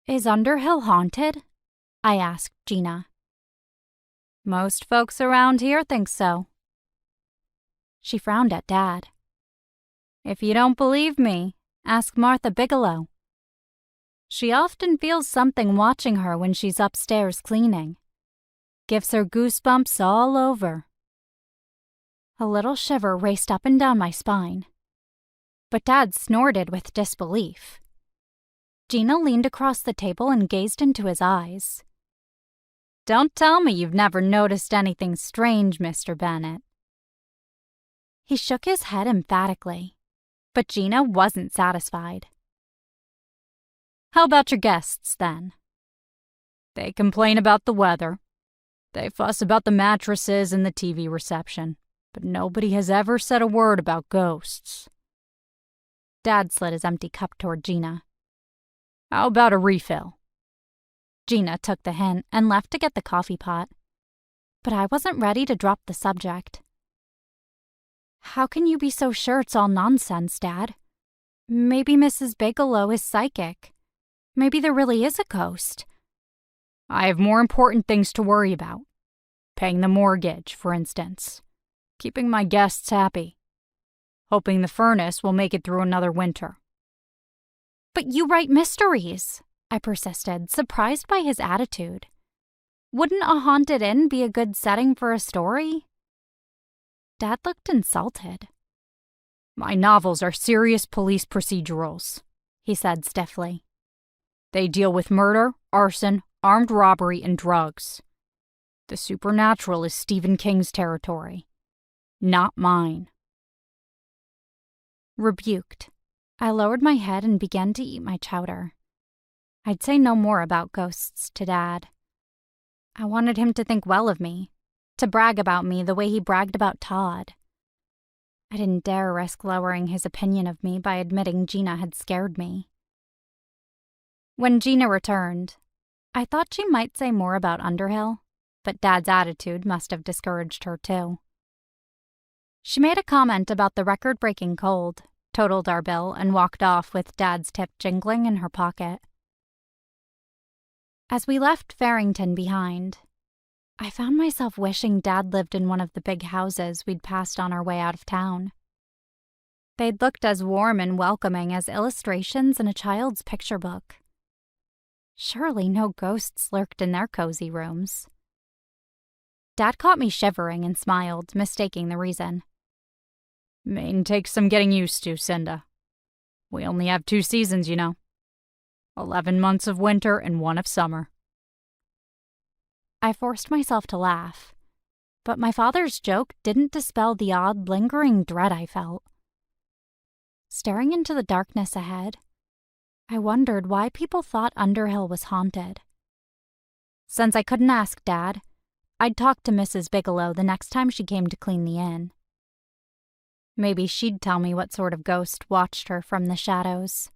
Is Underhill haunted? I asked Gina. Most folks around here think so. She frowned at Dad. If you don't believe me, ask Martha Bigelow. She often feels something watching her when she's upstairs cleaning. Gives her goosebumps all over. A little shiver raced up and down my spine. But Dad snorted with disbelief. Gina leaned across the table and gazed into his eyes. Don't tell me you've never noticed anything strange, Mr. Bennett. He shook his head emphatically, but Gina wasn't satisfied. How about your guests, then? They complain about the weather. They fuss about the mattresses and the TV reception, but nobody has ever said a word about ghosts. Dad slid his empty cup toward Gina. How about a refill? Gina took the hint and left to get the coffee pot, but I wasn't ready to drop the subject. How can you be so sure it's all nonsense, Dad? Maybe Mrs. Bigelow is psychic. Maybe there really is a ghost. I have more important things to worry about. Paying the mortgage, for instance. Keeping my guests happy. Hoping the furnace will make it through another winter. But you write mysteries, I persisted, surprised by his attitude. Wouldn't a haunted inn be a good setting for a story? Dad looked insulted. My novels are serious police procedurals, he said stiffly. They deal with murder, arson, armed robbery, and drugs. The supernatural is Stephen King's territory, not mine. Rebuked, I lowered my head and began to eat my chowder. I'd say no more about ghosts to Dad. I wanted him to think well of me, to brag about me the way he bragged about Todd. I didn't dare risk lowering his opinion of me by admitting Gina had scared me. When Gina returned, I thought she might say more about Underhill, but Dad's attitude must have discouraged her too. She made a comment about the record-breaking cold, totaled our bill, and walked off with Dad's tip jingling in her pocket. As we left Farrington behind, I found myself wishing Dad lived in one of the big houses we'd passed on our way out of town. They'd looked as warm and welcoming as illustrations in a child's picture book. Surely no ghosts lurked in their cozy rooms. Dad caught me shivering and smiled, mistaking the reason. Maine takes some getting used to, Cynda. We only have 2 seasons, you know. 11 months of winter and 1 of summer. I forced myself to laugh, but my father's joke didn't dispel the odd, lingering dread I felt. Staring into the darkness ahead, I wondered why people thought Underhill was haunted. Since I couldn't ask Dad, I'd talk to Mrs. Bigelow the next time she came to clean the inn. Maybe she'd tell me what sort of ghost watched her from the shadows.